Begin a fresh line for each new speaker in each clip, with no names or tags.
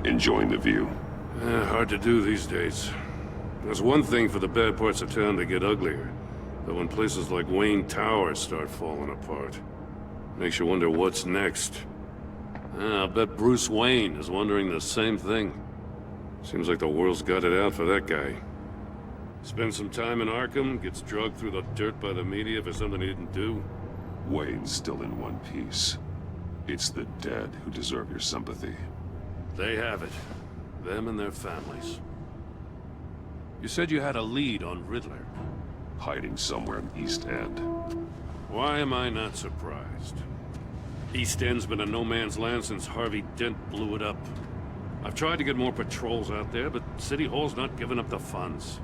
Enjoying the view?
Hard to do these days. There's one thing for the bad parts of town to get uglier. But when places like Wayne Tower start falling apart, makes you wonder what's next. I'll bet Bruce Wayne is wondering the same thing. Seems like the world's got it out for that guy. Spends some time in Arkham, gets drugged through the dirt by the media for something he didn't do.
Wayne's still in one piece. It's the dead who deserve your sympathy.
They have it. Them and their families. You said you had a lead on Riddler.
Hiding somewhere in East End.
Why am I not surprised? East End's been a no-man's land since Harvey Dent blew it up. I've tried to get more patrols out there, but City Hall's not giving up the funds.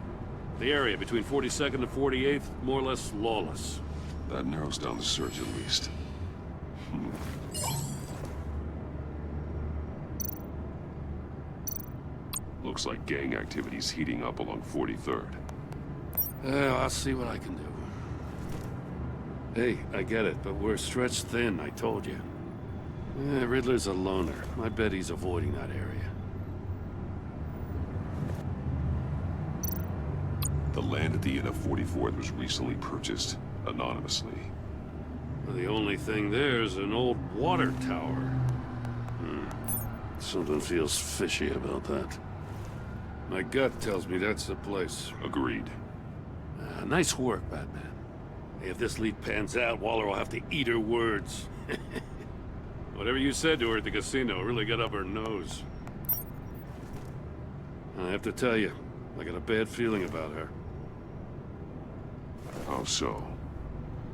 The area between 42nd and 48th, more or less lawless.
That narrows down the search at least. Looks like gang activity's heating up along 43rd.
I'll see what I can do. Hey, I get it, but we're stretched thin, I told you. Riddler's a loner. I bet he's avoiding that area.
The land at the end of 44th was recently purchased, anonymously.
Well, the only thing there is an old water tower. Something feels fishy about that. My gut tells me that's the place.
Agreed.
Nice work, Batman. Hey, if this lead pans out, Waller will have to eat her words. Whatever you said to her at the casino really got up her nose. I have to tell you, I got a bad feeling about her.
How so?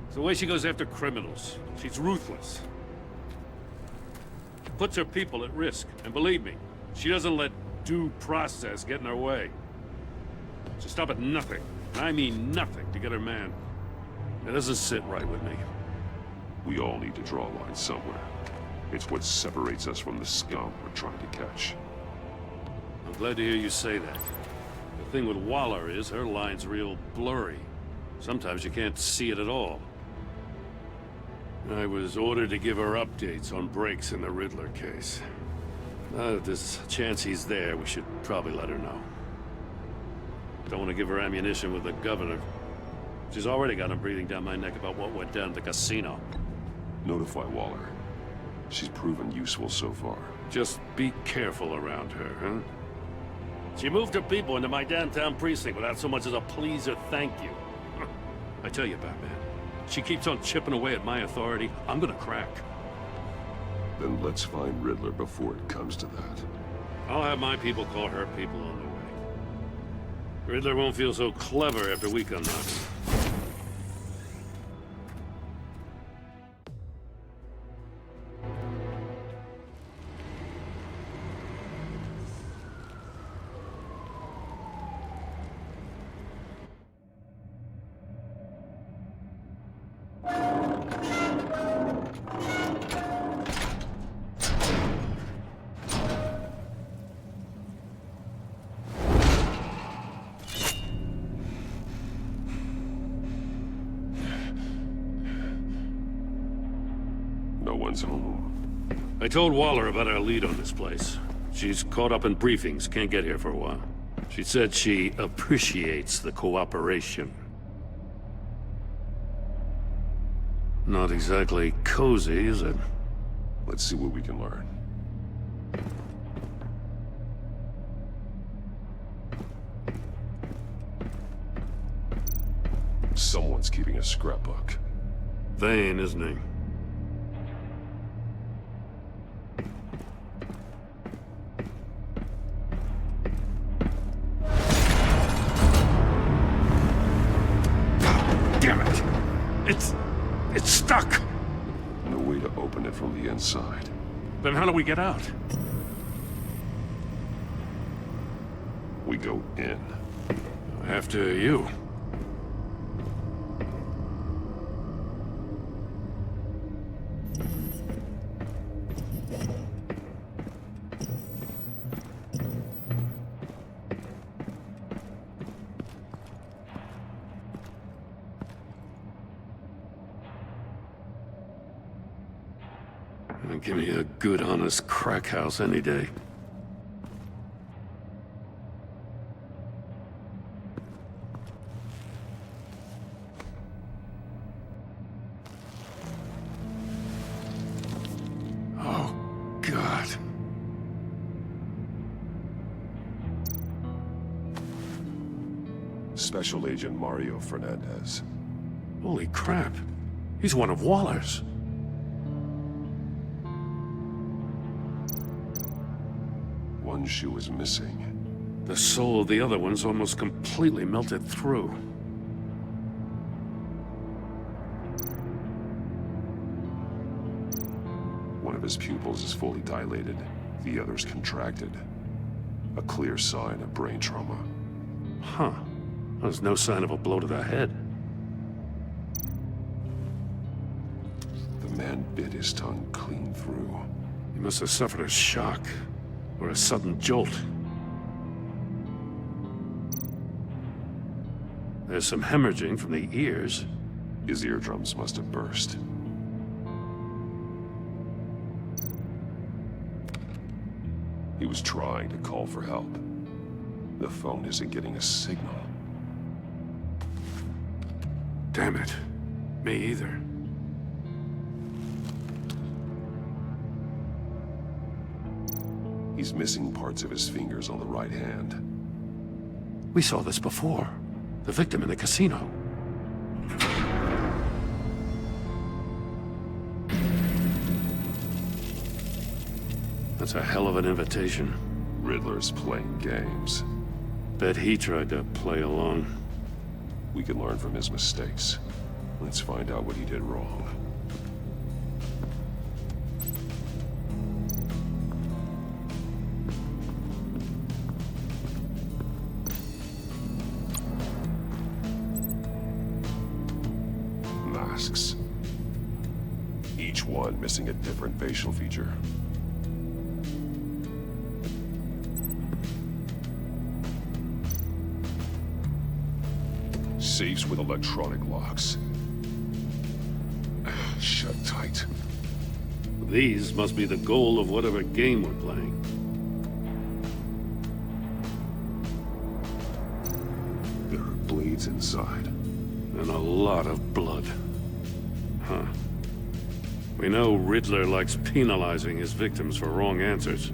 It's the way she goes after criminals. She's ruthless. Puts her people at risk. And believe me, she doesn't let due process get in her way. She'll stop at nothing, and I mean nothing, to get her man. It doesn't sit right with me.
We all need to draw a line somewhere. It's what separates us from the scum we're trying to catch.
I'm glad to hear you say that. The thing with Waller is her line's real blurry. Sometimes you can't see it at all. I was ordered to give her updates on breaks in the Riddler case. If there's a chance he's there, we should probably let her know. Don't want to give her ammunition with the governor. She's already got him breathing down my neck about what went down at the casino.
Notify Waller. She's proven useful so far.
Just be careful around her, huh? She moved her people into my downtown precinct without so much as a please or thank you. I tell you, Batman, she keeps on chipping away at my authority, I'm gonna crack.
Then let's find Riddler before it comes to that.
I'll have my people call her people on the way. Riddler won't feel so clever after we come knocking.
No one's home.
I told Waller about our lead on this place. She's caught up in briefings, can't get here for a while. She said she appreciates the cooperation. Not exactly cozy, is it?
Let's see what we can learn. Someone's keeping a scrapbook.
Vane, isn't he? Damn it! It's stuck!
No way to open it from the inside.
Then how do we get out?
We go in.
After you. Give me a good, honest crack house any day.
Special Agent Mario Fernandez.
Holy crap. He's one of Waller's.
One shoe is missing.
The soul of the other one's almost completely melted through.
One of his pupils is fully dilated, the other's contracted. A clear sign of brain trauma.
Huh. There's no sign of a blow to the head.
The man bit his tongue clean through.
He must have suffered a shock, or a sudden jolt. There's some hemorrhaging from the ears.
His eardrums must have burst. He was trying to call for help. The phone isn't getting a signal.
Damn it. Me either.
He's missing parts of his fingers on the right hand.
We saw this before. The victim in the casino. That's a hell of an invitation.
Riddler's playing games.
Bet he tried to play along.
We can learn from his mistakes. Let's find out what he did wrong. Masks. Each one missing a different facial feature. Safes with electronic locks. Shut tight.
These must be the goal of whatever game we're playing.
There are blades inside.
And a lot of blood. Huh. We know Riddler likes penalizing his victims for wrong answers.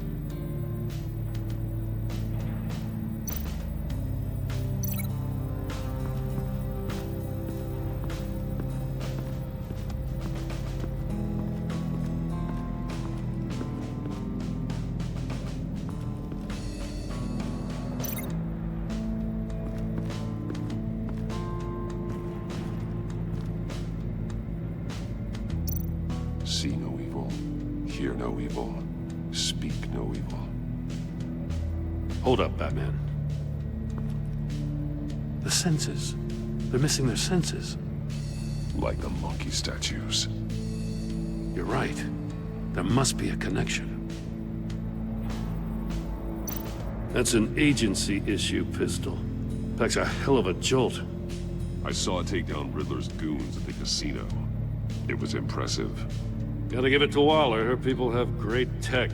See no evil, hear no evil, speak no evil.
Hold up, Batman. The senses. They're missing their senses.
Like the monkey statues.
You're right. There must be a connection. That's an agency issue, Pistol. Packs a hell of a jolt.
I saw it take down Riddler's goons at the casino. It was impressive.
Gotta give it to Waller. Her people have great tech.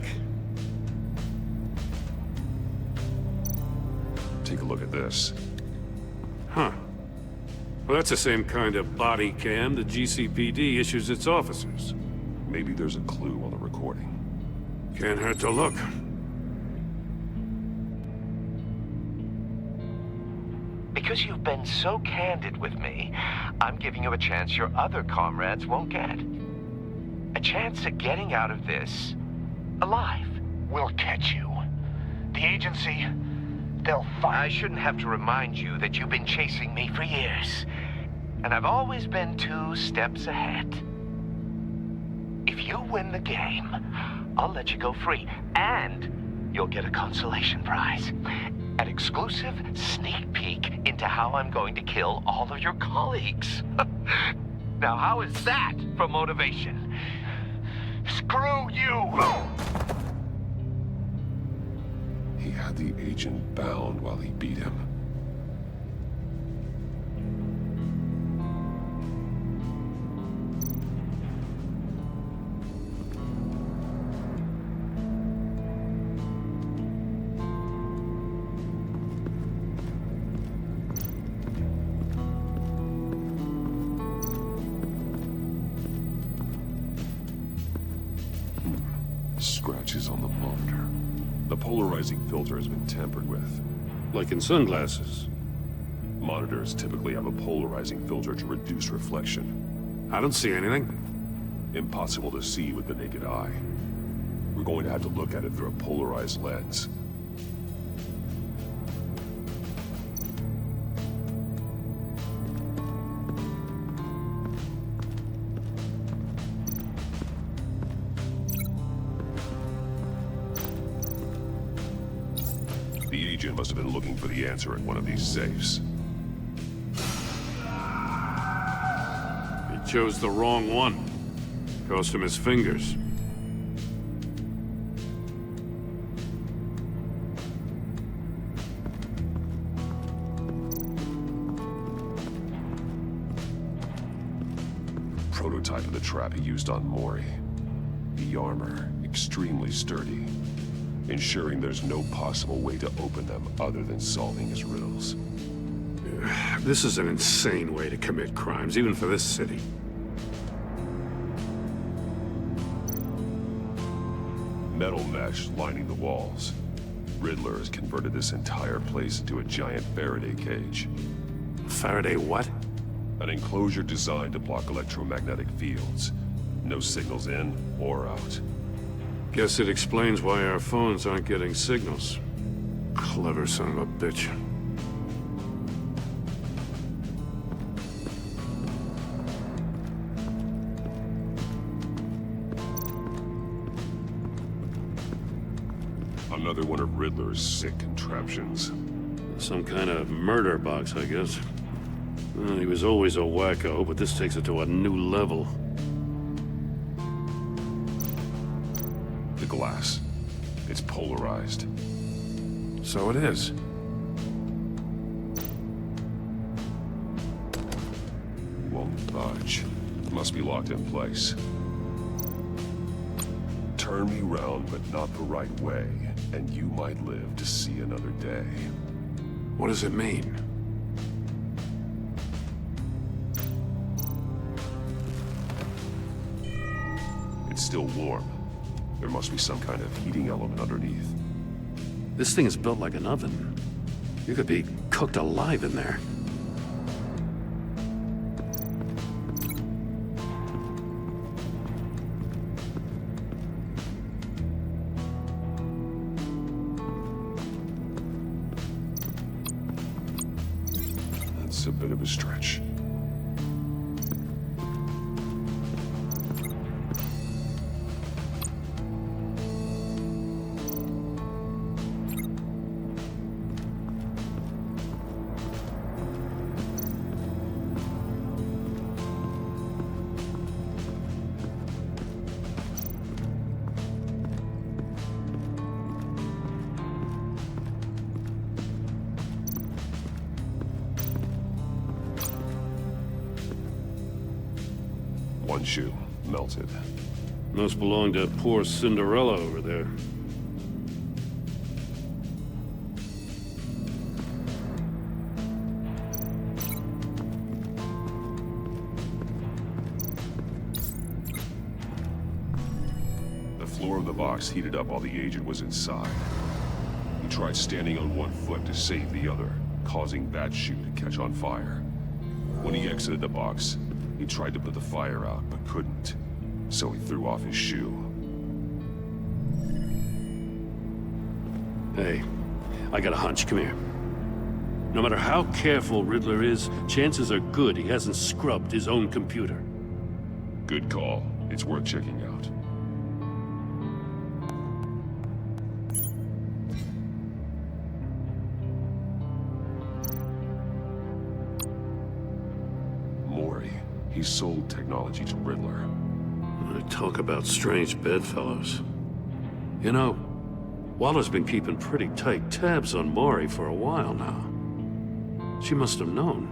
Take a look at this.
Huh. Well, that's the same kind of body cam the GCPD issues its officers.
Maybe there's a clue on the recording.
Can't hurt to look.
Because you've been so candid with me, I'm giving you a chance your other comrades won't get. A chance at getting out of this alive.
We'll catch you. The agency, they'll find...
I shouldn't have to remind you that you've been chasing me for years. And I've always been 2 steps ahead. If you win the game, I'll let you go free. And you'll get a consolation prize. An exclusive sneak peek into how I'm going to kill all of your colleagues. Now, how is that for motivation?
Screw you!
He had the agent bound while he beat him. Scratches on the monitor. The polarizing filter has been tampered with.
Like in sunglasses.
Monitors typically have a polarizing filter to reduce reflection.
I don't see anything.
Impossible to see with the naked eye. We're going to have to look at it through a polarized lens. The agent must have been looking for the answer at one of these safes.
He chose the wrong one. Cost him his fingers.
Prototype of the trap he used on Mori. The armor, extremely sturdy, ensuring there's no possible way to open them other than solving his riddles.
This is an insane way to commit crimes, even for this city.
Metal mesh lining the walls. Riddler has converted this entire place into a giant Faraday cage.
Faraday what?
An enclosure designed to block electromagnetic fields. No signals in or out.
Guess it explains why our phones aren't getting signals. Clever son of a bitch.
Another one of Riddler's sick contraptions.
Some kind of murder box, I guess. Well, he was always a wacko, but this takes it to a new level.
The glass. It's polarized.
So it is.
Won't budge. Must be locked in place. Turn me round, but not the right way, and you might live to see another day.
What does it mean?
It's still warm. There must be some kind of heating element underneath.
This thing is built like an oven. You could be cooked alive in there.
That's a bit of a stretch. One shoe, melted.
Must belong to poor Cinderella over there.
The floor of the box heated up while the agent was inside. He tried standing on one foot to save the other, causing that shoe to catch on fire. When he exited the box, he tried to put the fire out, but couldn't. So he threw off his shoe.
Hey, I got a hunch. Come here. No matter how careful Riddler is, chances are good he hasn't scrubbed his own computer.
Good call. It's worth checking out. Mori. He sold technology to Riddler.
Talk about strange bedfellows. You know, Waller's been keeping pretty tight tabs on Mori for a while now. She must have known.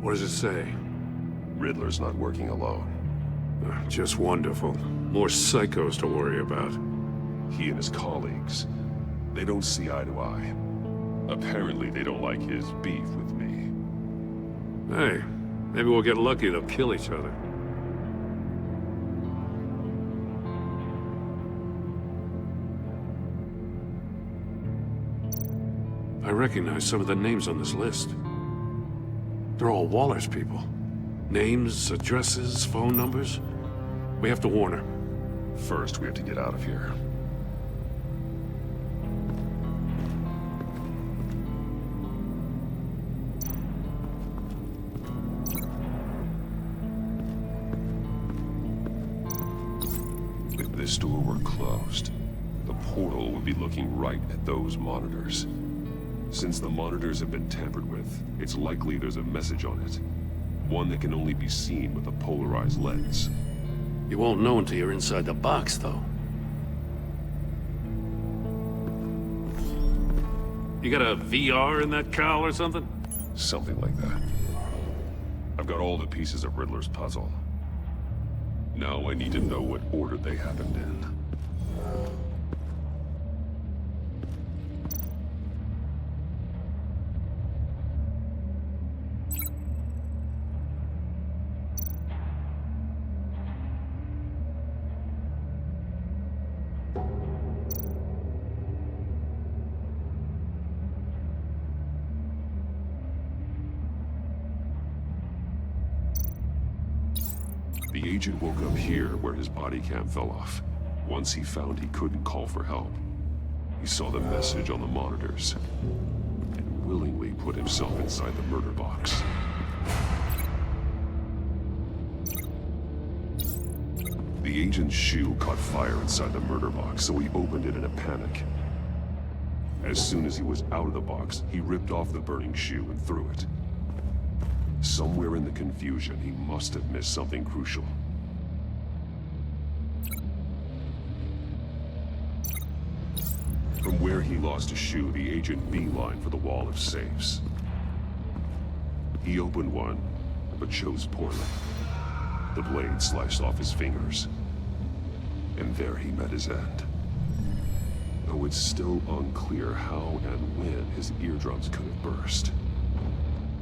What does it say?
Riddler's not working alone.
Just wonderful. More psychos to worry about.
He and his colleagues, they don't see eye to eye. Apparently, they don't like his beef with me.
Hey, maybe we'll get lucky. They'll kill each other. I recognize some of the names on this list. They're all Waller's people. Names, addresses, phone numbers. We have to warn her.
First, we have to get out of here. If this door were closed, the portal would be looking right at those monitors. Since the monitors have been tampered with, it's likely there's a message on it. One that can only be seen with a polarized lens.
You won't know until you're inside the box, though. You got a VR in that cowl or something?
Something like that. I've got all the pieces of Riddler's puzzle. Now I need to know what order they happened in. The agent woke up here where his body cam fell off. Once he found he couldn't call for help, he saw the message on the monitors and willingly put himself inside the murder box. The agent's shoe caught fire inside the murder box, so he opened it in a panic. As soon as he was out of the box, he ripped off the burning shoe and threw it. Somewhere in the confusion, he must have missed something crucial. From where he lost a shoe, the agent beelined for the wall of safes. He opened one, but chose poorly. The blade sliced off his fingers. And there he met his end. Though it's still unclear how and when his eardrums could have burst.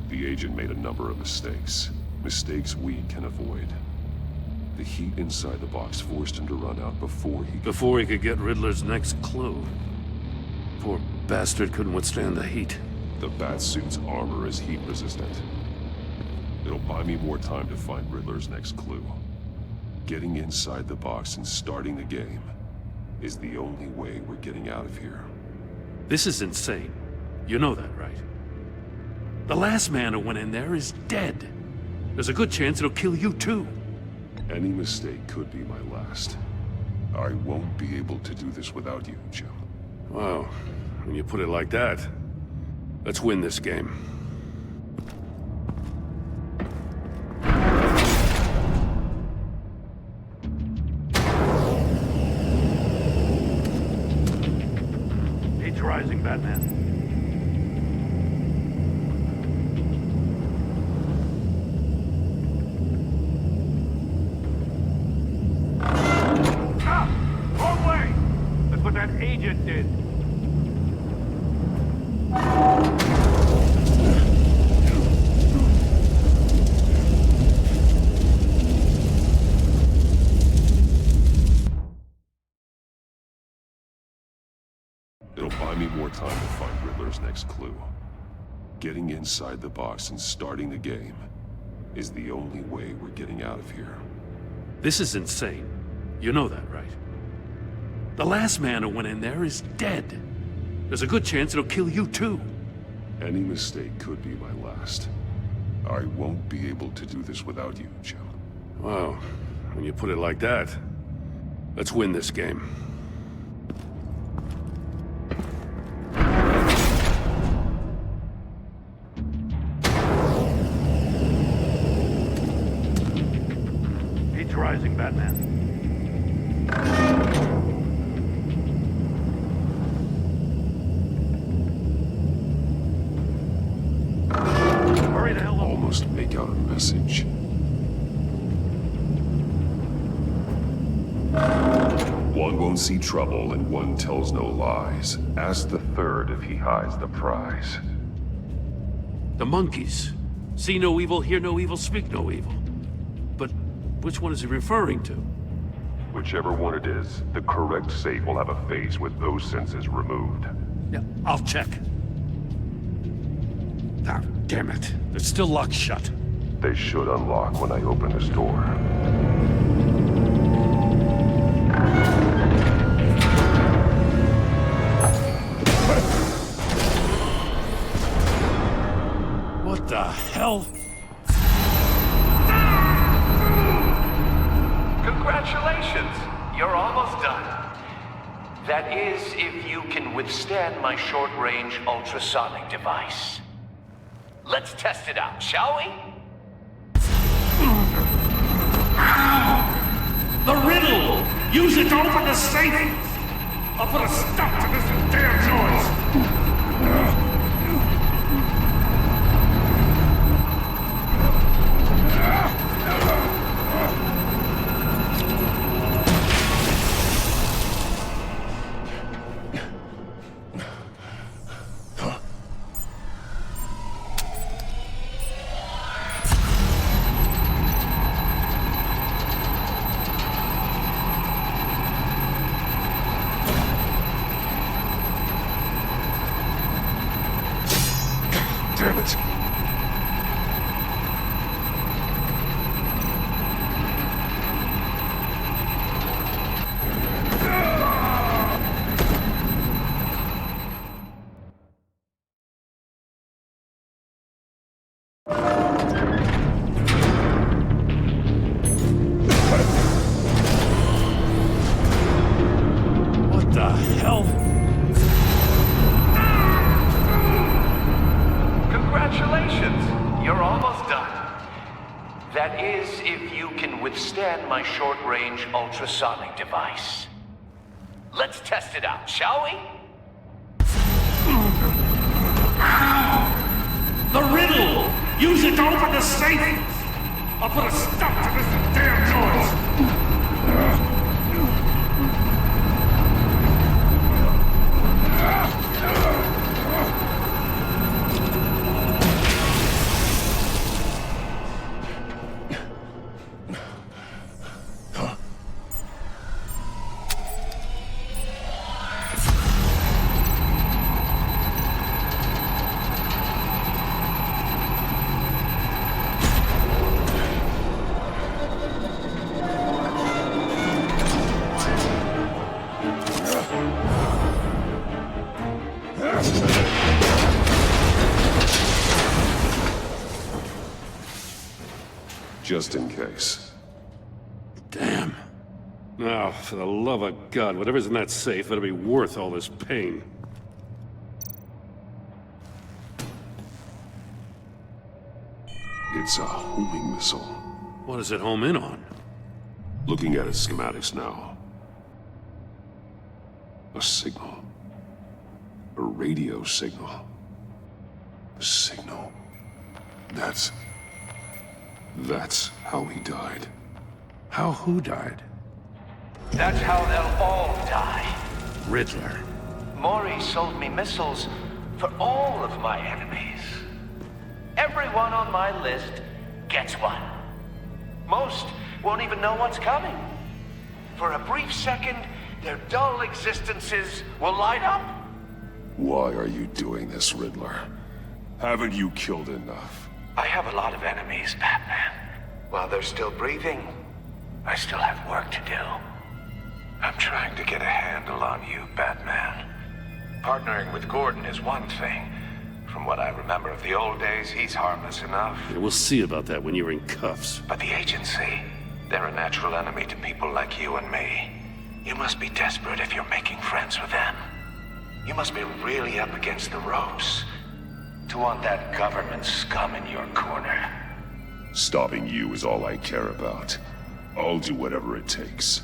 The agent made a number of mistakes. Mistakes we can avoid. The heat inside the box forced him to run out before
Before he could get Riddler's next clue. Poor bastard couldn't withstand the heat.
The Batsuit's armor is heat resistant. It'll buy me more time to find Riddler's next clue. Getting inside the box and starting the game is the only way we're getting out of here.
This is insane. You know that, right? The last man who went in there is dead. There's a good chance it'll kill you too.
Any mistake could be my last. I won't be able to do this without you, Jim.
Wow, when you put it like that, let's win this game. Heat's rising, Batman. Agent did.
It'll buy me more time to find Riddler's next clue. Getting inside the box and starting the game is the only way we're getting out of here.
This is insane. You know that, right? The last man who went in there is dead. There's a good chance it'll kill you too.
Any mistake could be my last. I won't be able to do this without you, Jim.
Wow, when you put it like that, let's win this game. Heat's rising, Batman.
Almost make out a message. One won't see trouble and one tells no lies. Ask the third if he hides the prize.
The monkeys. See no evil, hear no evil, speak no evil. But which one is he referring to?
Whichever one it is, the correct safe will have a face with those senses removed.
Yeah, I'll check. Ah, damn it. They're still locked shut.
They should unlock when I open this door.
What the hell?
Congratulations! You're almost done. That is, if you can withstand my short-range ultrasonic device. Let's test it out, shall we?
The riddle! Use it to open the safe! I'll put a stop to this damn noise!
Damn it!
What the hell?
Congratulations! You're almost done. That is, if you can withstand my short-range ultrasonic device. Let's test it out, shall we?
The riddle! Use it to open the safe! I'll put a stop to this damn noise!
Just in case.
Damn. Now, for the love of God, whatever's in that safe better be worth all this pain.
It's a homing missile.
What does it home in on?
Looking at its schematics now. A signal. A radio signal. A signal. That's how he died.
How who died?
That's how they'll all die.
Riddler.
Maury sold me missiles for all of my enemies. Everyone on my list gets one. Most won't even know what's coming. For a brief second, their dull existences will light up.
Why are you doing this, Riddler? Haven't you killed enough?
I have a lot of enemies, Batman. While they're still breathing, I still have work to do. I'm trying to get a handle on you, Batman. Partnering with Gordon is one thing. From what I remember of the old days, he's harmless enough.
Yeah, we'll see about that when you're in cuffs.
But the agency, they're a natural enemy to people like you and me. You must be desperate if you're making friends with them. You must be really up against the ropes to want that government scum in your corner.
Stopping you is all I care about. I'll do whatever it takes.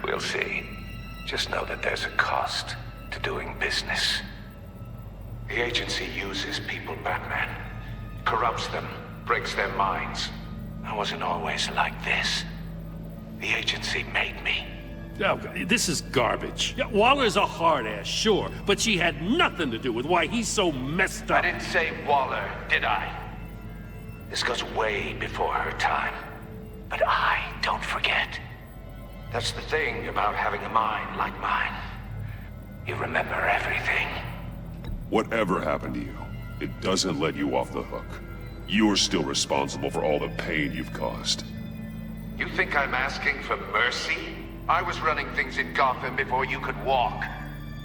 We'll see. Just know that there's a cost to doing business. The agency uses people, Batman. Corrupts them, breaks their minds. I wasn't always like this. The agency made me.
Oh, this is garbage. Yeah, Waller's a hard-ass, sure, but she had nothing to do with why he's so messed
I
up.
didn't say Waller, did I? This goes way before her time. But I don't forget. That's the thing about having a mind like mine. You remember everything.
Whatever happened to you, it doesn't let you off the hook. You're still responsible for all the pain you've caused.
You think I'm asking for mercy? I was running things in Gotham before you could walk.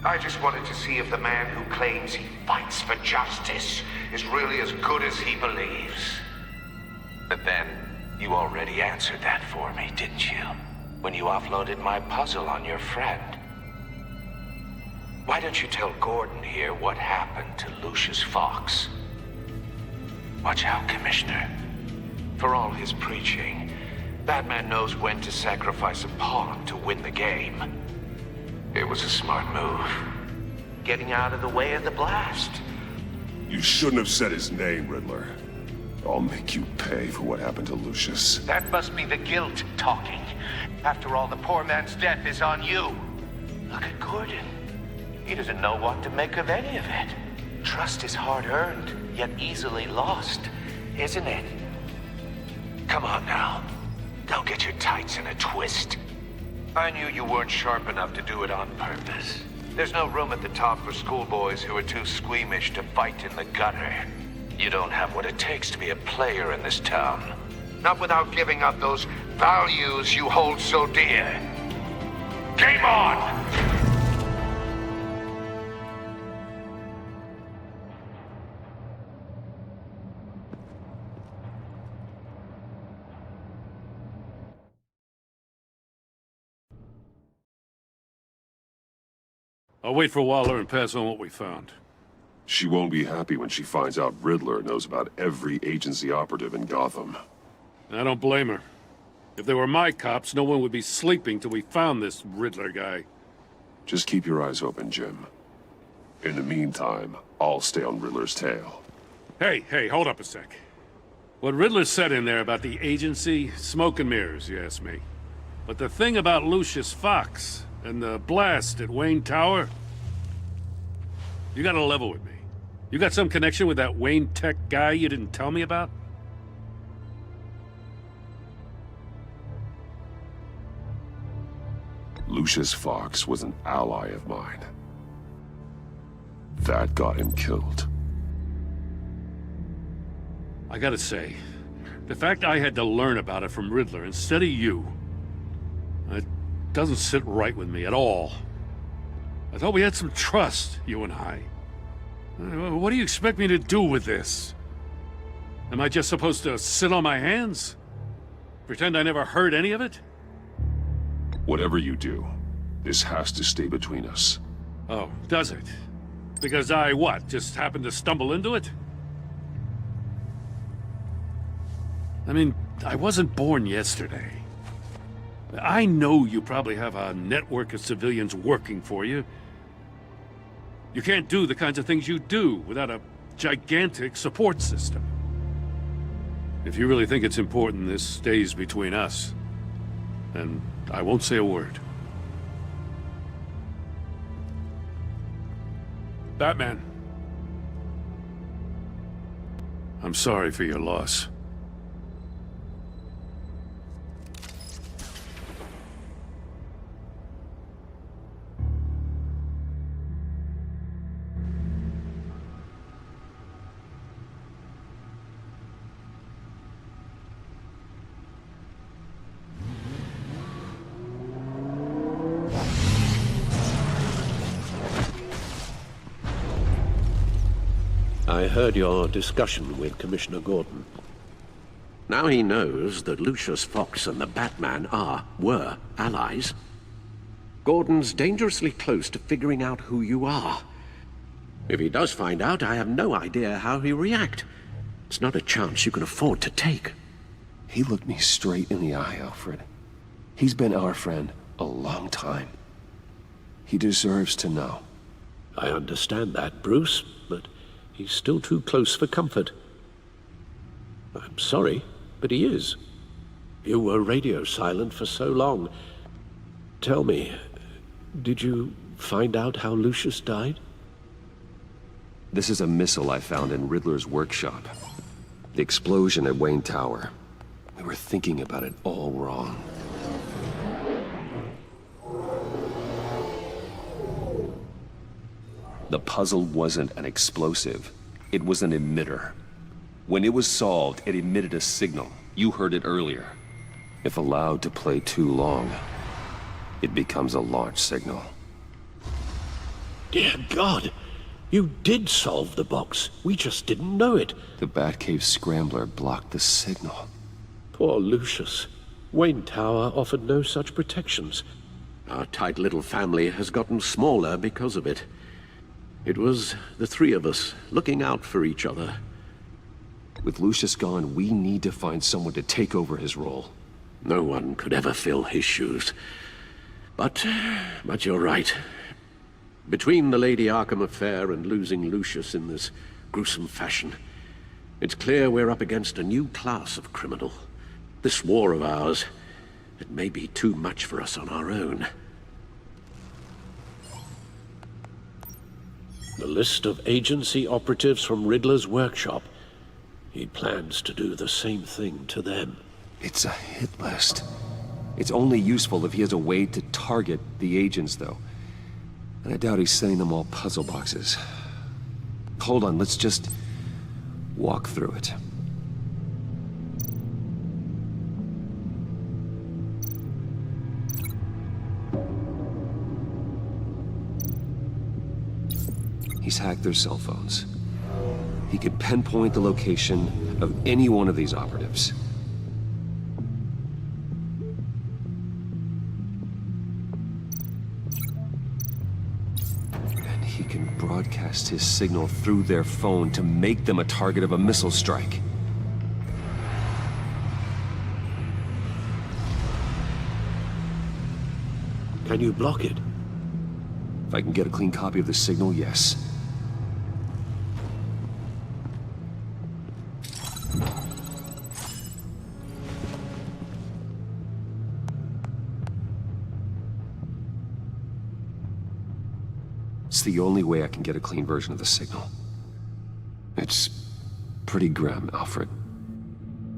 I just wanted to see if the man who claims he fights for justice is really as good as he believes. But then, you already answered that for me, didn't you? When you offloaded my puzzle on your friend. Why don't you tell Gordon here what happened to Lucius Fox? Watch out, Commissioner. For all his preaching, Batman knows when to sacrifice a pawn to win the game. It was a smart move. Getting out of the way of the blast.
You shouldn't have said his name, Riddler. I'll make you pay for what happened to Lucius.
That must be the guilt talking. After all, the poor man's death is on you. Look at Gordon. He doesn't know what to make of any of it. Trust is hard-earned, yet easily lost, isn't it? Come on now. Don't get your tights in a twist. I knew you weren't sharp enough to do it on purpose. There's no room at the top for schoolboys who are too squeamish to fight in the gutter. You don't have what it takes to be a player in this town. Not without giving up those values you hold so dear. Game on!
I'll wait for Waller and pass on what we found.
She won't be happy when she finds out Riddler knows about every agency operative in Gotham.
I don't blame her. If they were my cops, no one would be sleeping till we found this Riddler guy.
Just keep your eyes open, Jim. In the meantime, I'll stay on Riddler's tail.
Hey, hold up a sec. What Riddler said in there about the agency, smoke and mirrors, you ask me. But the thing about Lucius Fox and the blast at Wayne Tower, you gotta level with me. You got some connection with that Wayne Tech guy you didn't tell me about?
Lucius Fox was an ally of mine. That got him killed.
I gotta say, the fact I had to learn about it from Riddler instead of you, it doesn't sit right with me at all. I thought we had some trust, you and I. What do you expect me to do with this? Am I just supposed to sit on my hands? Pretend I never heard any of it?
Whatever you do, this has to stay between us.
Oh, does it? Because I, what, just happened to stumble into it? I mean, I wasn't born yesterday. I know you probably have a network of civilians working for you. You can't do the kinds of things you do without a gigantic support system. If you really think it's important this stays between us, then I won't say a word. Batman. I'm sorry for your loss.
I heard your discussion with Commissioner Gordon. Now he knows that Lucius Fox and the Batman were allies. Gordon's dangerously close to figuring out who you are. If he does find out, I have no idea how he'll react. It's not a chance you can afford to take.
He looked me straight in the eye, Alfred. He's been our friend a long time. He deserves to know.
I understand that, Bruce, but he's still too close for comfort. I'm sorry, but he is. You were radio silent for so long. Tell me, did you find out how Lucius died?
This is a missile I found in Riddler's workshop. The explosion at Wayne Tower. We were thinking about it all wrong. The puzzle wasn't an explosive. It was an emitter. When it was solved, it emitted a signal. You heard it earlier. If allowed to play too long, it becomes a launch signal.
Dear God! You did solve the box. We just didn't know it.
The Batcave scrambler blocked the signal.
Poor Lucius. Wayne Tower offered no such protections. Our tight little family has gotten smaller because of it. It was the three of us looking out for each other.
With Lucius gone, we need to find someone to take over his role.
No one could ever fill his shoes. But you're right. Between the Lady Arkham affair and losing Lucius in this gruesome fashion, it's clear we're up against a new class of criminal. This war of ours, it may be too much for us on our own. The list of agency operatives from Riddler's workshop. He plans to do the same thing to them.
It's a hit list. It's only useful if he has a way to target the agents, though. And I doubt he's sending them all puzzle boxes. Hold on, let's just walk through it. He's hacked their cell phones. He could pinpoint the location of any one of these operatives. And he can broadcast his signal through their phone to make them a target of a missile strike.
Can you block it?
If I can get a clean copy of the signal, yes. It's the only way I can get a clean version of the signal. It's pretty grim, Alfred.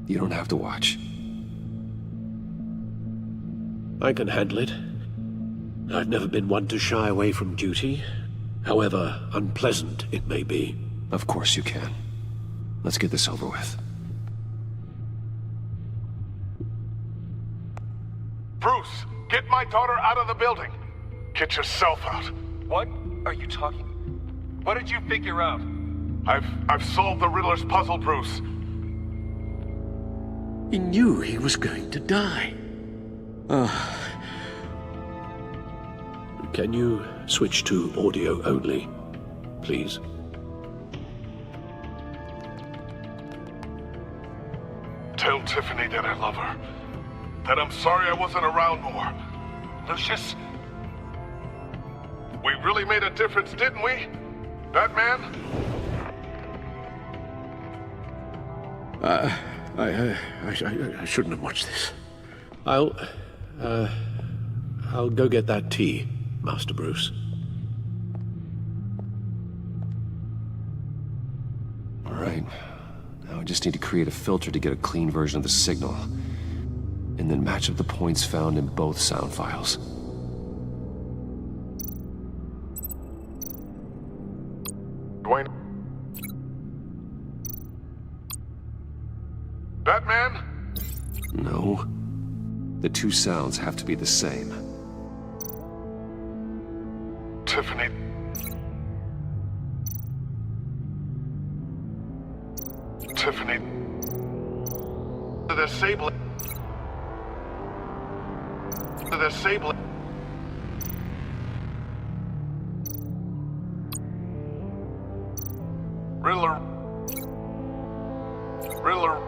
You don't have to watch.
I can handle it. I've never been one to shy away from duty, however unpleasant it may be.
Of course you can. Let's get this over with.
Bruce, get my daughter out of the building. Get yourself out.
What are you talking? What did you figure out?
I've solved the Riddler's puzzle, Bruce.
He knew he was going to die. Can you switch to audio only, please?
Tell Tiffany that I love her. That I'm sorry I wasn't around more.
Lucius?
We really made a difference, didn't we? Batman?
I shouldn't have watched this. I'll go get that tea, Master Bruce.
All right. Now I just need to create a filter to get a clean version of the signal. And then match up the points found in both sound files.
Dwayne? Batman?
No. The two sounds have to be the same.
Tiffany. Tiffany. The disabling. The disabling. Riddler. Riddler.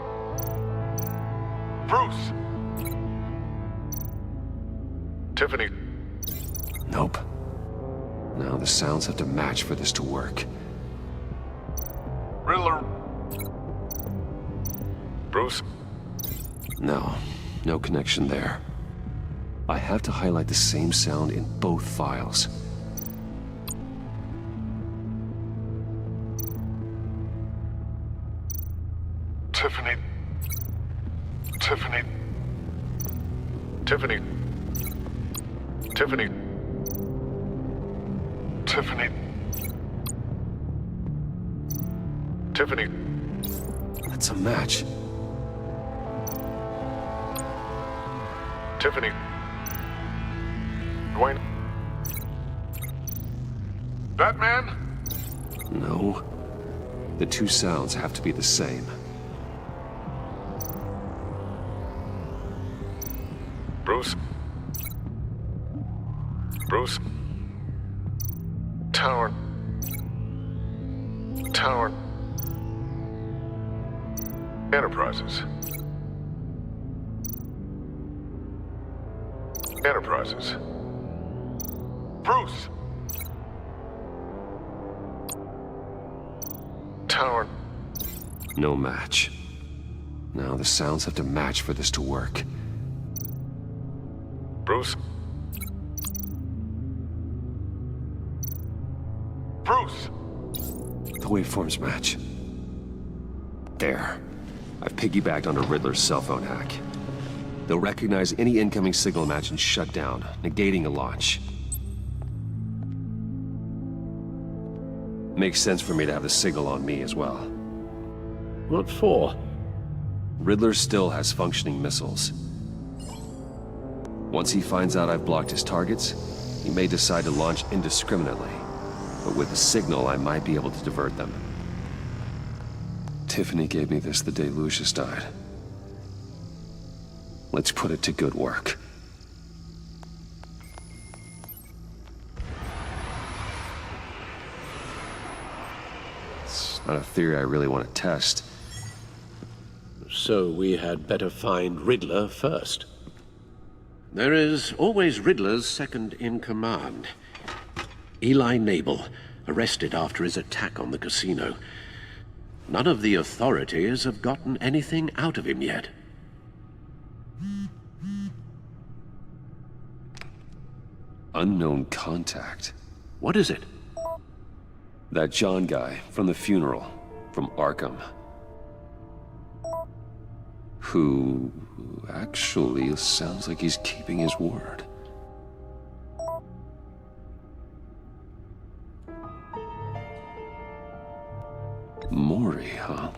Bruce. Tiffany.
Nope. Now the sounds have to match for this to work.
Riddler. Bruce.
No. No connection there. I have to highlight the same sound in both files.
Tiffany. Tiffany. Tiffany. Tiffany. Tiffany. Tiffany,
That's a match.
Tiffany. Dwayne. Batman?
No. The two sounds have to be the same.
Bruce. Bruce. Tower. Tower. Enterprises. Enterprises. Bruce. Tower.
No match. Now the sounds have to match for this to work.
Bruce. Bruce.
The waveforms match. There. I've piggybacked onto Riddler's cell phone hack. They'll recognize any incoming signal match and shut down, negating a launch. Makes sense for me to have the signal on me as well.
What for?
Riddler still has functioning missiles. Once he finds out I've blocked his targets, he may decide to launch indiscriminately. But with the signal, I might be able to divert them. Tiffany gave me this the day Lucius died. Let's put it to good work. It's not a theory I really want to test.
So we had better find Riddler first. There is always Riddler's second in command. Eli Nabel, arrested after his attack on the casino. None of the authorities have gotten anything out of him yet.
Unknown contact.
What is it?
That John guy from the funeral, from Arkham. Who actually sounds like he's keeping his word. Mori, huh?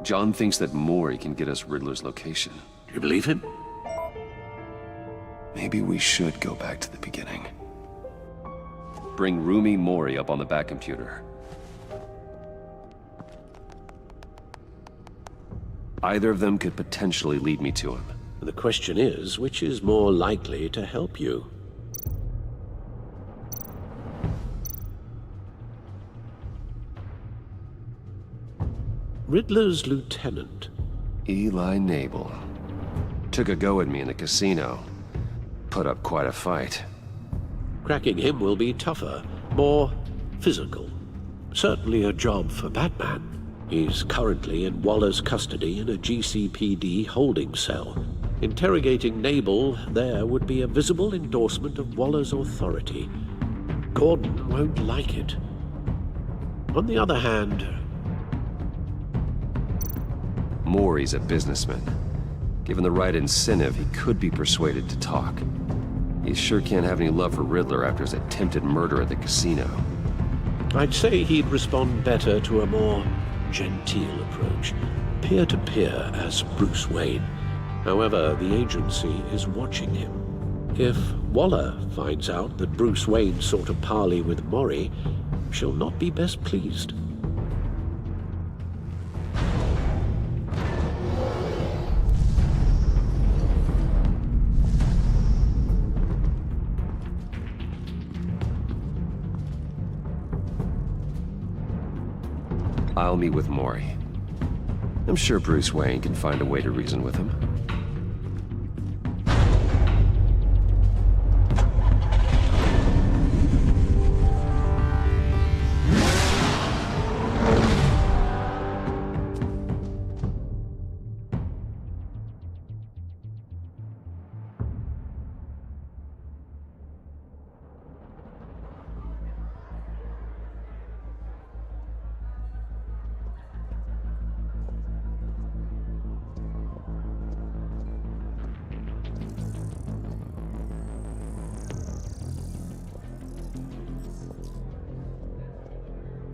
John thinks that Mori can get us Riddler's location.
Do you believe him?
Maybe we should go back to the beginning. Bring Rumi Mori up on the back computer. Either of them could potentially lead me to him.
The question is, which is more likely to help you? Riddler's lieutenant.
Eli Nabel. Took a go at me in the casino. Put up quite a fight.
Cracking him will be tougher, more physical. Certainly a job for Batman. He's currently in Waller's custody in a GCPD holding cell. Interrogating Nabel there would be a visible endorsement of Waller's authority. Gordon won't like it. On the other hand...
Mori's a businessman. Given the right incentive, he could be persuaded to talk. He sure can't have any love for Riddler after his attempted murder at the casino.
I'd say he'd respond better to a more genteel approach, peer-to-peer as Bruce Wayne. However, the agency is watching him. If Waller finds out that Bruce Wayne sought a parley with Mori, she'll not be best pleased.
I'll meet with Mori. I'm sure Bruce Wayne can find a way to reason with him.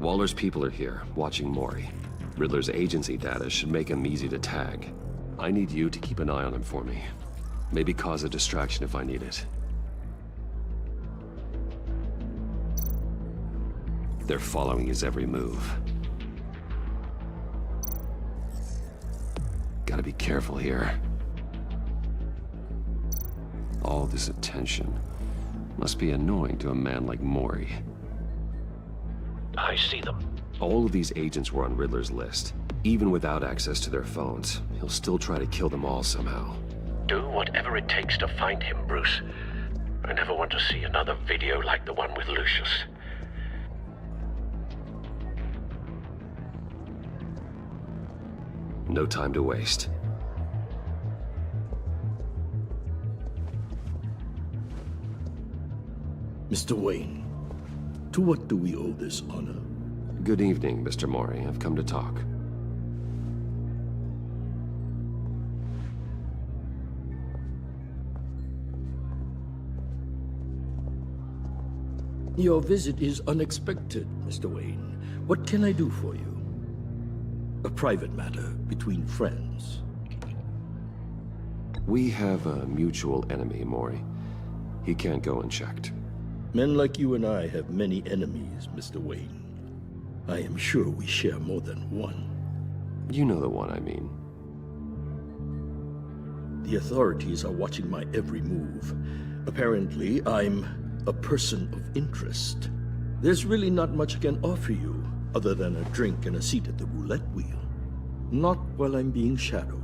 Waller's people are here, watching Mori. Riddler's agency data should make him easy to tag. I need you to keep an eye on him for me. Maybe cause a distraction if I need it. They're following his every move. Gotta be careful here. All this attention must be annoying to a man like Mori.
I see them.
All of these agents were on Riddler's list. Even without access to their phones, he'll still try to kill them all somehow.
Do whatever it takes to find him, Bruce. I never want to see another video like the one with Lucius.
No time to waste.
Mr. Wayne, to what do we owe this honor?
Good evening, Mr. Mori. I've come to talk.
Your visit is unexpected, Mr. Wayne. What can I do for you? A private matter between friends.
We have a mutual enemy, Mori. He can't go unchecked.
Men like you and I have many enemies, Mr. Wayne. I am sure we share more than one.
You know the one I mean.
The authorities are watching my every move. Apparently, I'm a person of interest. There's really not much I can offer you, other than a drink and a seat at the roulette wheel. Not while I'm being shadowed.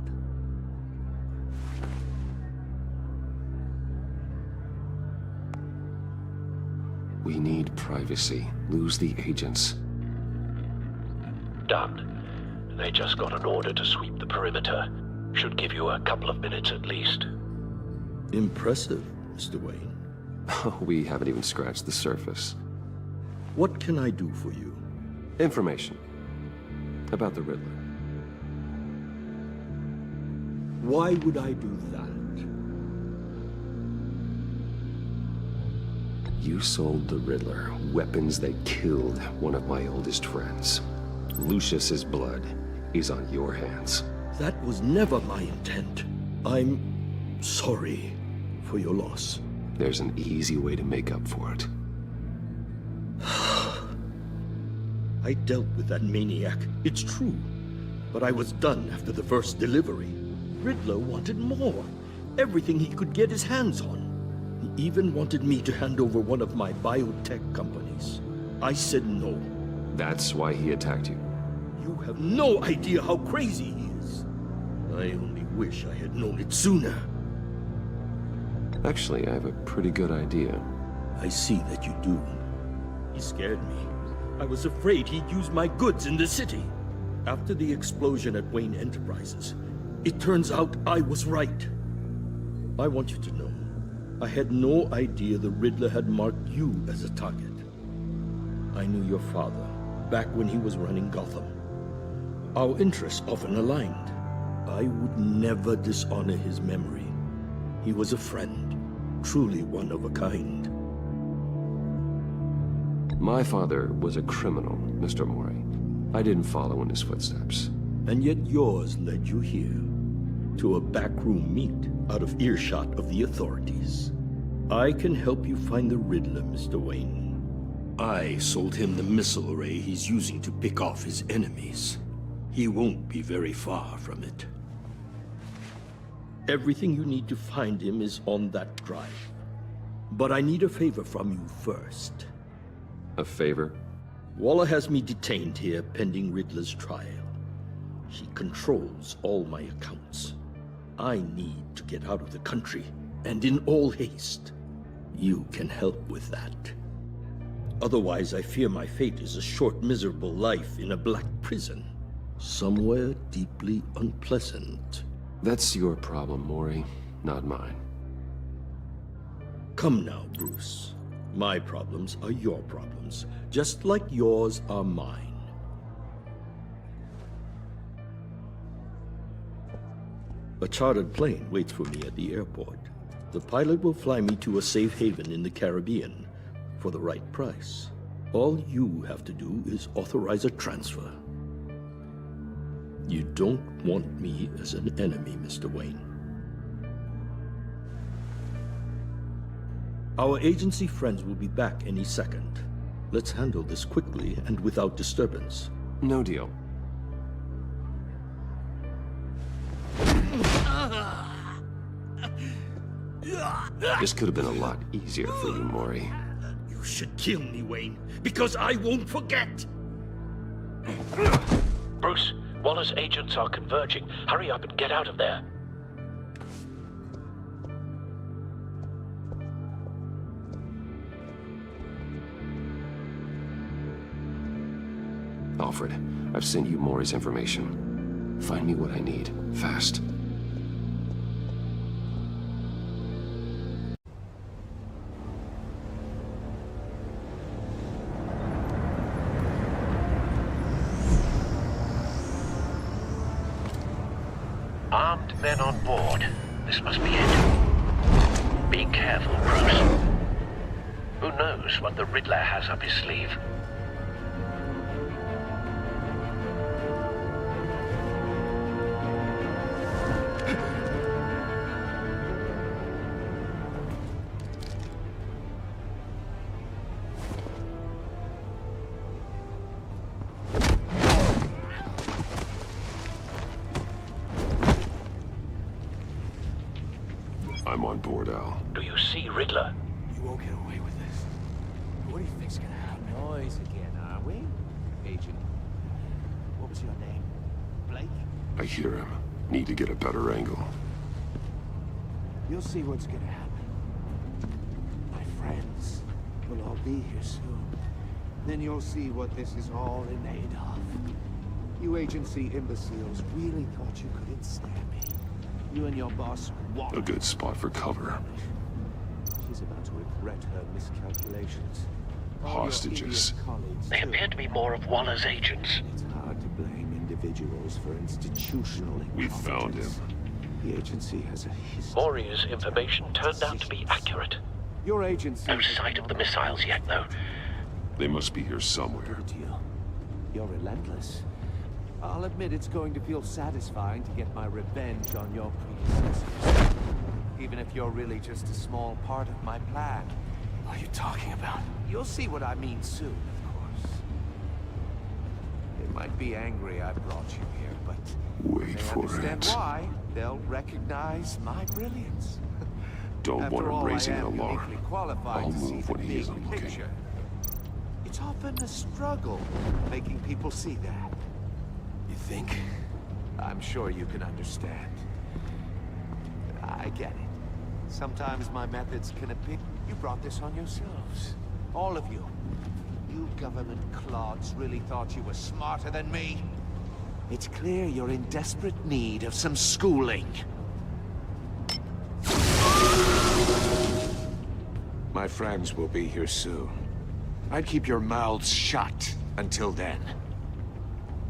We need privacy. Lose the agents.
Done. They just got an order to sweep the perimeter. Should give you a couple of minutes at least.
Impressive, Mr. Wayne.
We haven't even scratched the surface.
What can I do for you?
Information. About the Riddler.
Why would I do that?
You sold the Riddler weapons that killed one of my oldest friends. Lucius's blood is on your hands.
That was never my intent. I'm sorry for your loss.
There's an easy way to make up for it.
I dealt with that maniac, it's true. But I was done after the first delivery. Riddler wanted more. Everything he could get his hands on. He even wanted me to hand over one of my biotech companies. I said no.
That's why he attacked you.
You have no idea how crazy he is. I only wish I had known it sooner.
Actually, I have a pretty good idea.
I see that you do. He scared me. I was afraid he'd use my goods in the city. After the explosion at Wayne Enterprises, it turns out I was right. I want you to know, I had no idea the Riddler had marked you as a target. I knew your father back when he was running Gotham. Our interests often aligned. I would never dishonor his memory. He was a friend, truly one of a kind.
My father was a criminal, Mr. Mori. I didn't follow in his footsteps.
And yet yours led you here, to a backroom meet out of earshot of the authorities. I can help you find the Riddler, Mr. Wayne. I sold him the missile array he's using to pick off his enemies. He won't be very far from it. Everything you need to find him is on that drive. But I need a favor from you first.
A favor?
Waller has me detained here pending Riddler's trial. She controls all my accounts. I need to get out of the country, and in all haste. You can help with that. Otherwise, I fear my fate is a short, miserable life in a black prison. Somewhere deeply unpleasant.
That's your problem, Mori, not mine.
Come now, Bruce. My problems are your problems, just like yours are mine. A chartered plane waits for me at the airport. The pilot will fly me to a safe haven in the Caribbean for the right price. All you have to do is authorize a transfer. You don't want me as an enemy, Mr. Wayne. Our agency friends will be back any second. Let's handle this quickly and without disturbance.
No deal. This could have been a lot easier for you, Mori.
You should kill me, Wayne, because I won't forget!
Bruce, Waller's agents are converging. Hurry up and get out of there.
Alfred, I've sent you Mori's information. Find me what I need, fast.
Armed men on board. This must be it. Be careful, Bruce. Who knows what the Riddler has up his sleeve?
I'm on board, Al.
Do you see Riddler?
You won't get away with this. What do you think's gonna happen?
Noise again, are we? Agent. What was your name? Blake?
I hear him. Need to get a better angle.
You'll see what's gonna happen. My friends will all be here soon. Then you'll see what this is all in aid of. You agency imbeciles really thought you could ensnare me. You and your boss, Waller.
A good spot for cover.
She's about to regret her miscalculations. All your
Hostages.
idiot colleagues,
They
too.
appear to be more of Waller's agents.
It's hard to blame individuals for institutional
We found him.
incompetence. The agency has a history.
Mori's information turned out to be accurate.
Your agency.
No sight of the missiles yet, though.
They must be here somewhere.
Good deal. You're relentless. I'll admit it's going to feel satisfying to get my revenge on your predecessors. Even if you're really just a small part of my plan.
What are you talking about?
You'll see what I mean soon, of course. They might be angry I brought you here, but
Wait
they
for
understand
it.
why. They'll recognize my brilliance.
Don't want
After
him
all,
raising
I
an
am
alarm.
uniquely qualified
I'll
to see
move
the
when he
big
isn't looking.
picture. It's often a struggle making people see that.
You think?
I'm sure you can understand. I get it. Sometimes my methods can appear... You brought this on yourselves. All of you. You government clods really thought you were smarter than me. It's clear you're in desperate need of some schooling. My friends will be here soon. I'd keep your mouths shut until then.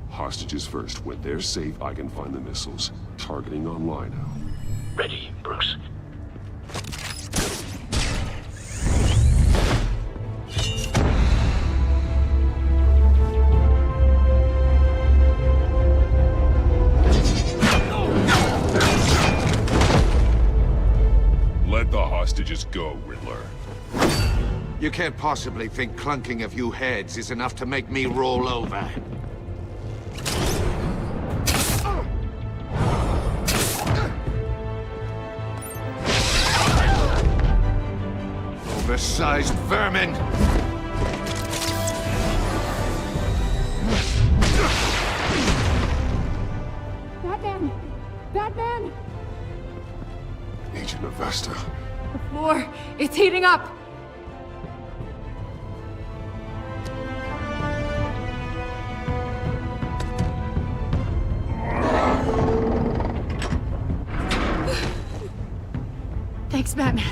Hostages first. When they're safe, I can find the missiles. Targeting online now.
Ready, Bruce.
Let the hostages go, Riddler.
You can't possibly think clunking a few heads is enough to make me roll over. Oversized vermin!
Batman! Batman!
Agent Avesta.
The floor, it's heating up! Thanks, Batman.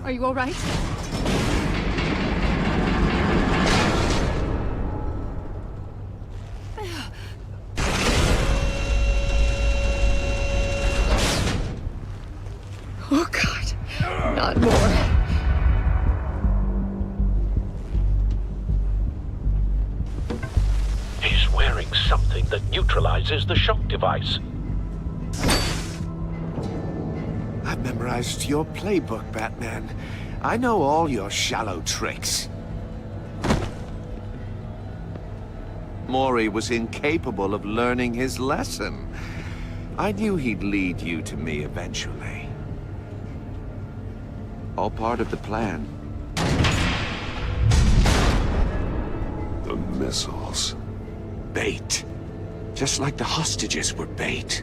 Are you all right?
something that neutralizes the shock device.
I've memorized your playbook, Batman. I know all your shallow tricks. Mori was incapable of learning his lesson. I knew he'd lead you to me eventually. All part of the plan.
The missiles.
Bait. Just like the hostages were bait.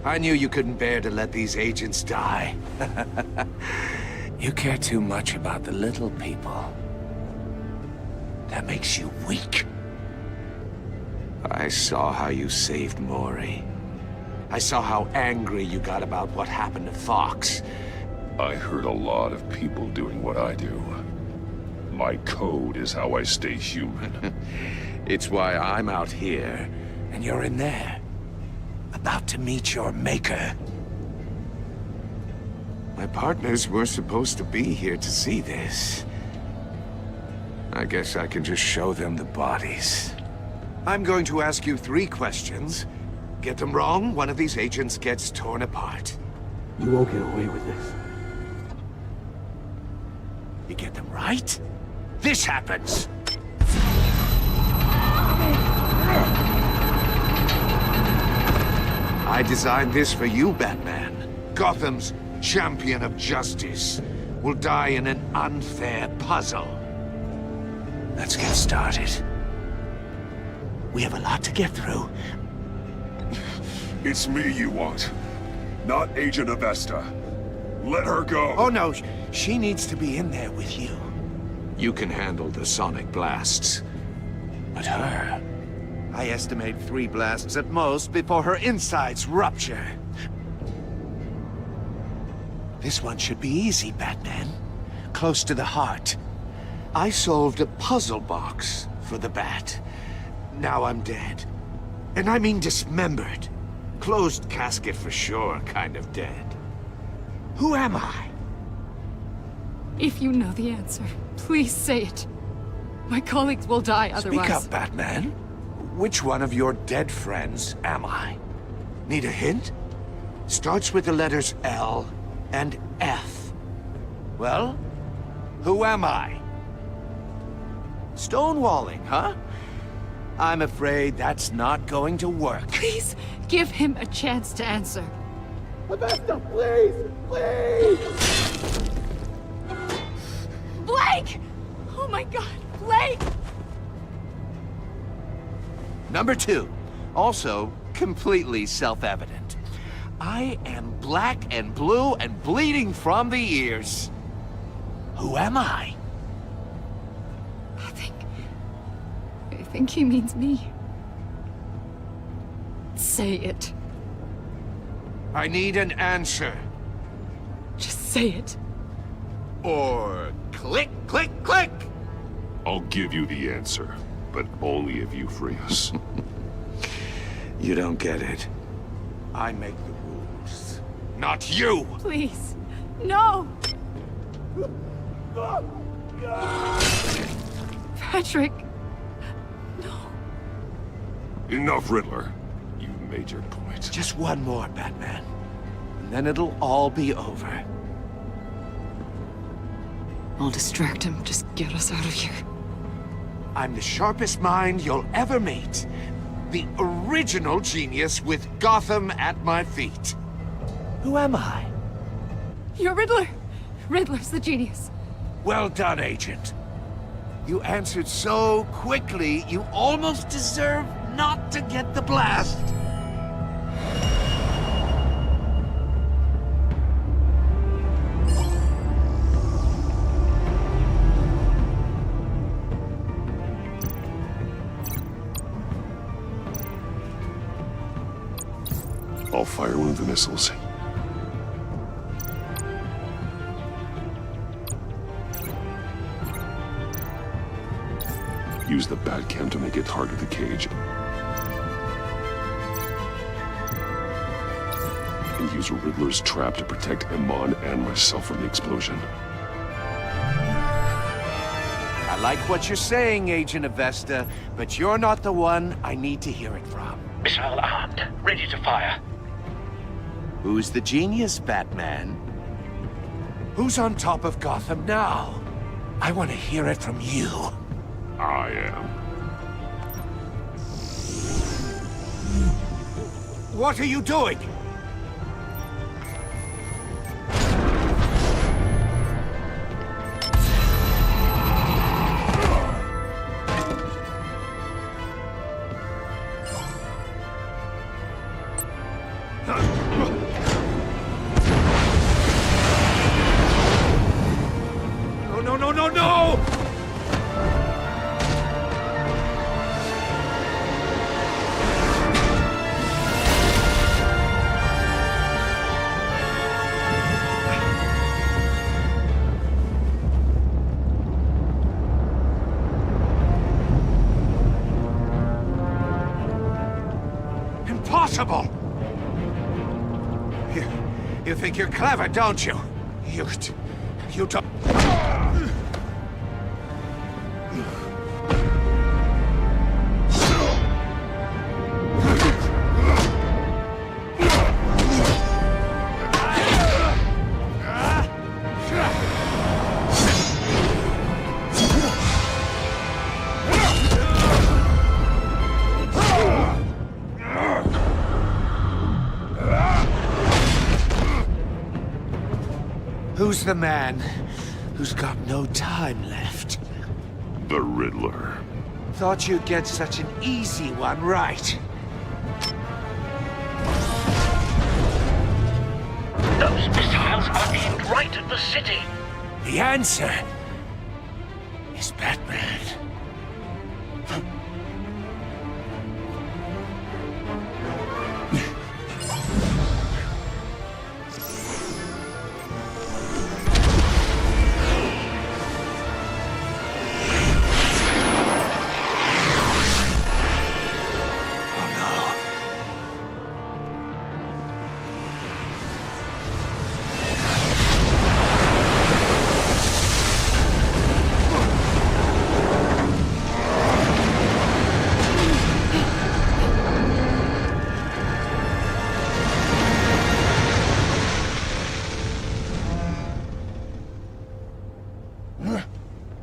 I knew you couldn't bear to let these agents die. You care too much about the little people. That makes you weak. I saw how you saved Mori. I saw how angry you got about what happened to Fox.
I heard a lot of people doing what I do. My code is how I stay human.
It's why I'm out here, and you're in there. About to meet your maker. My partners were supposed to be here to see this. I guess I can just show them the bodies. I'm going to ask you 3 questions. Get them wrong, one of these agents gets torn apart.
You won't get away with this.
You get them right, this happens! I designed this for you, Batman. Gotham's champion of justice will die in an unfair puzzle. Let's get started. We have a lot to get through.
It's me you want, not Agent Avesta. Let her go.
Oh no, she needs to be in there with you. You can handle the sonic blasts. But her... I estimate 3 blasts at most before her insides rupture. This one should be easy, Batman. Close to the heart. I solved a puzzle box for the Bat. Now I'm dead. And I mean dismembered. Closed casket for sure, kind of dead. Who am I?
If you know the answer, please say it. My colleagues will die otherwise.
Speak up, Batman. Which one of your dead friends am I? Need a hint? Starts with the letters L and F. Well, who am I? Stonewalling, huh? I'm afraid that's not going to work.
Please, give him a chance to answer.
Avesta, please! Please!
Blake! Oh my God, Blake!
Number 2, also completely self-evident. I am black and blue and bleeding from the ears. Who am I?
I think he means me. Say it.
I need an answer.
Just say it.
Or click, click, click!
I'll give you the answer, but only if you free us.
You don't get it. I make the rules, not you!
Please, no! Patrick!
Enough, Riddler. You've made your point.
Just one more, Batman. And then it'll all be over.
I'll distract him. Just get us out of here.
I'm the sharpest mind you'll ever meet. The original genius with Gotham at my feet. Who am I?
You're Riddler! Riddler's the genius.
Well done, Agent. You answered so quickly, you almost deserve not to get the blast.
I'll fire one of the missiles. Use the Batcam to make it target the cage. And use Riddler's trap to protect Iman and myself from the explosion.
I like what you're saying, Agent Avesta, but you're not the one I need to hear it from.
Missile armed, ready to fire.
Who's the genius, Batman? Who's on top of Gotham now? I want to hear it from you.
I am.
What are you doing? No, no, no, no, no! Impossible! You think you're clever, don't you? You don't... Who's the man who's got no time left?
The Riddler.
Thought you'd get such an easy one right.
Those missiles are aimed right at the city.
The answer is Batman.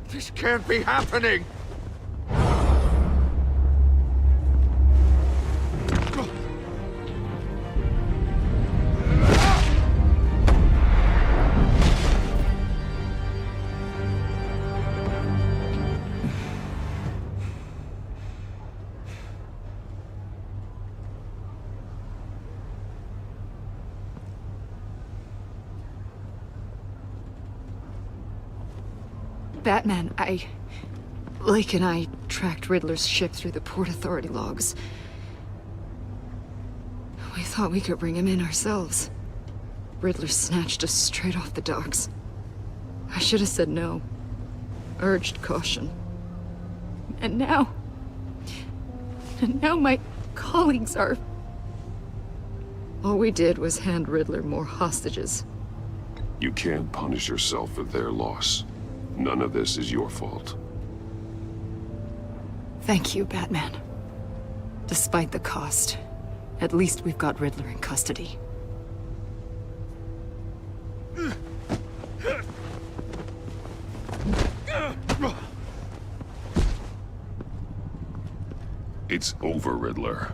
This can't be happening!
Batman, Lake and I tracked Riddler's ship through the Port Authority logs. We thought we could bring him in ourselves. Riddler snatched us straight off the docks. I should have said no. Urged caution. And now my colleagues are... All we did was hand Riddler more hostages.
You can't punish yourself for their loss. None of this is your fault.
Thank you, Batman. Despite the cost, at least we've got Riddler in custody.
It's over, Riddler.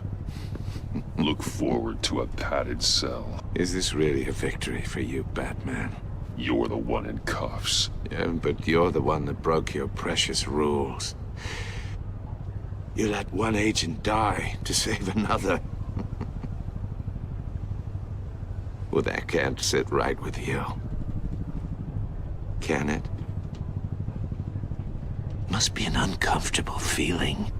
Look forward to a padded cell.
Is this really a victory for you, Batman?
You're the one in cuffs.
Yeah, but you're the one that broke your precious rules. You let one agent die to save another. Well, that can't sit right with you. Can it? Must be an uncomfortable feeling.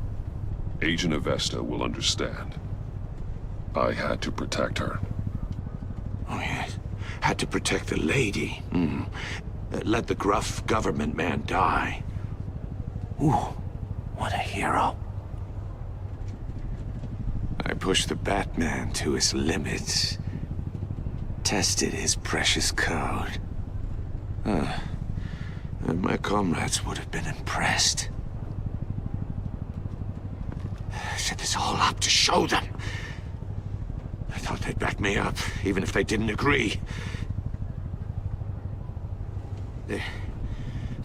Agent Avesta will understand. I had to protect her.
Oh, yes. Had to protect the lady. Let the gruff government man die. Ooh, what a hero. I pushed the Batman to his limits. Tested his precious code. And my comrades would have been impressed. I set this all up to show them. I thought they'd back me up, even if they didn't agree. They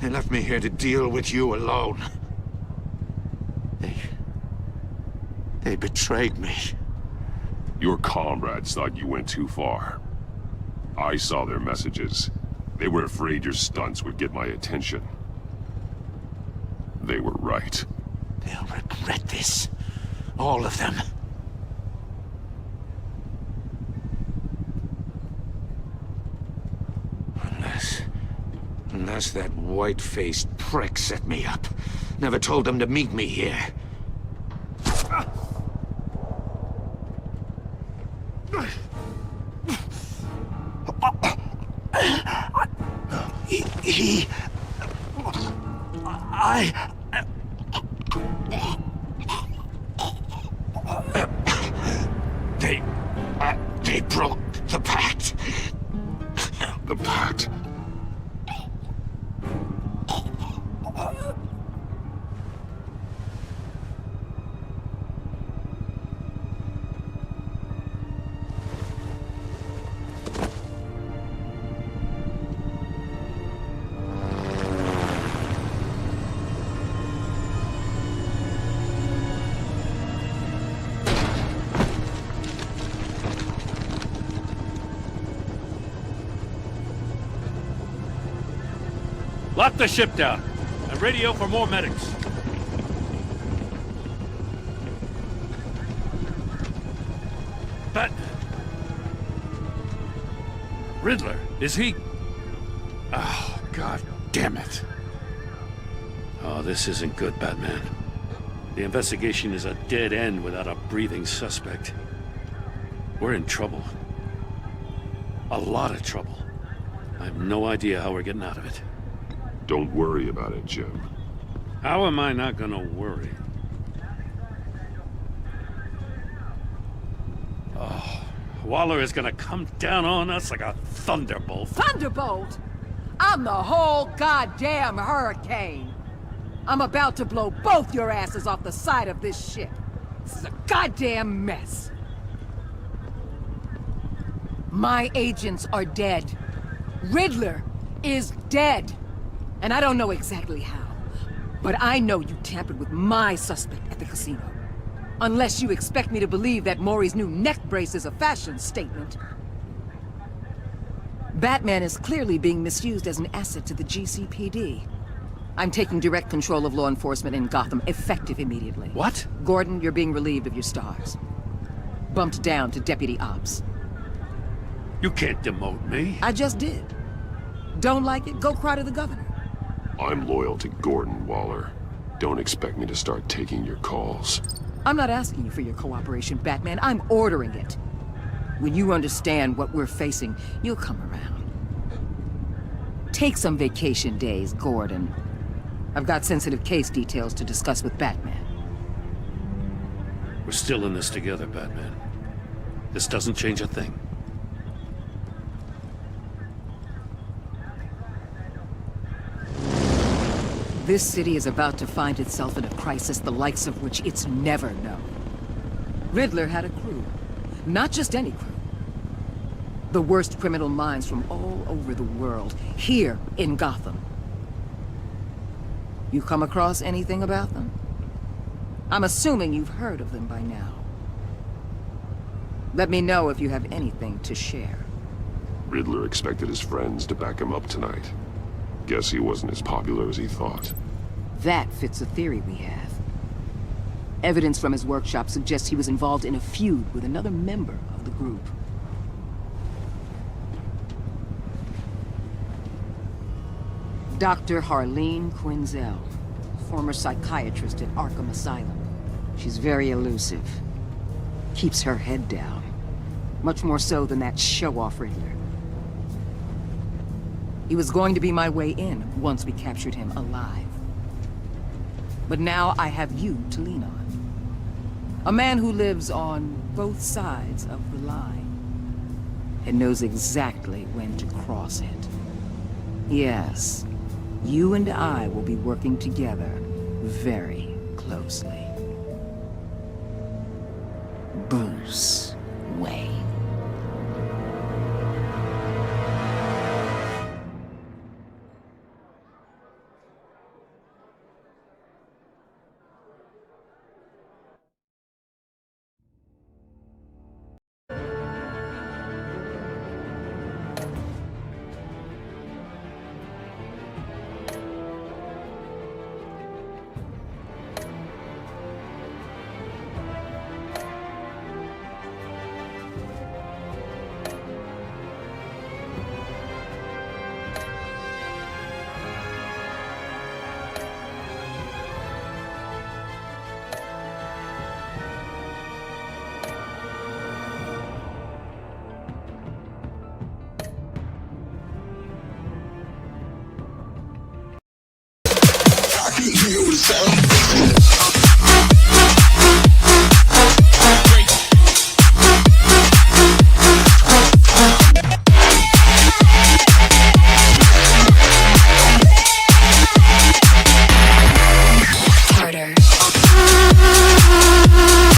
left me here to deal with you alone. They betrayed me.
Your comrades thought you went too far. I saw their messages. They were afraid your stunts would get my attention. They were right.
They'll regret this. All of them. Unless that white-faced prick set me up. Never told them to meet me here. They broke the pact.
The pact?
Lock the ship down, and radio for more medics. But... Riddler, is he... Oh, God damn it. Oh, this isn't good, Batman. The investigation is a dead end without a breathing suspect. We're in trouble. A lot of trouble. I have no idea how we're getting out of it.
Don't worry about it, Jim.
How am I not gonna worry? Oh, Waller is gonna come down on us like a thunderbolt.
Thunderbolt? I'm the whole goddamn hurricane. I'm about to blow both your asses off the side of this ship. This is a goddamn mess. My agents are dead. Riddler is dead. And I don't know exactly how, but I know you tampered with my suspect at the casino. Unless you expect me to believe that Maury's new neck brace is a fashion statement. Batman is clearly being misused as an asset to the GCPD. I'm taking direct control of law enforcement in Gotham, effective immediately.
What?
Gordon, you're being relieved of your stars. Bumped down to Deputy Ops.
You can't demote me.
I just did. Don't like it? Go cry to the governor.
I'm loyal to Gordon, Waller. Don't expect me to start taking your calls.
I'm not asking you for your cooperation, Batman. I'm ordering it. When you understand what we're facing, you'll come around. Take some vacation days, Gordon. I've got sensitive case details to discuss with Batman.
We're still in this together, Batman. This doesn't change a thing.
This city is about to find itself in a crisis the likes of which it's never known. Riddler had a crew. Not just any crew. The worst criminal minds from all over the world, here in Gotham. You come across anything about them? I'm assuming you've heard of them by now. Let me know if you have anything to share.
Riddler expected his friends to back him up tonight. Guess he wasn't as popular as he thought.
That fits a theory we have. Evidence from his workshop suggests he was involved in a feud with another member of the group. Dr. Harleen Quinzel, former psychiatrist at Arkham Asylum. She's very elusive. Keeps her head down. Much more so than that show-off Riddler. He was going to be my way in once we captured him alive. But now I have you to lean on. A man who lives on both sides of the line and knows exactly when to cross it. Yes, You and I will be working together very closely. Bruce Wayne.
Hear the sound.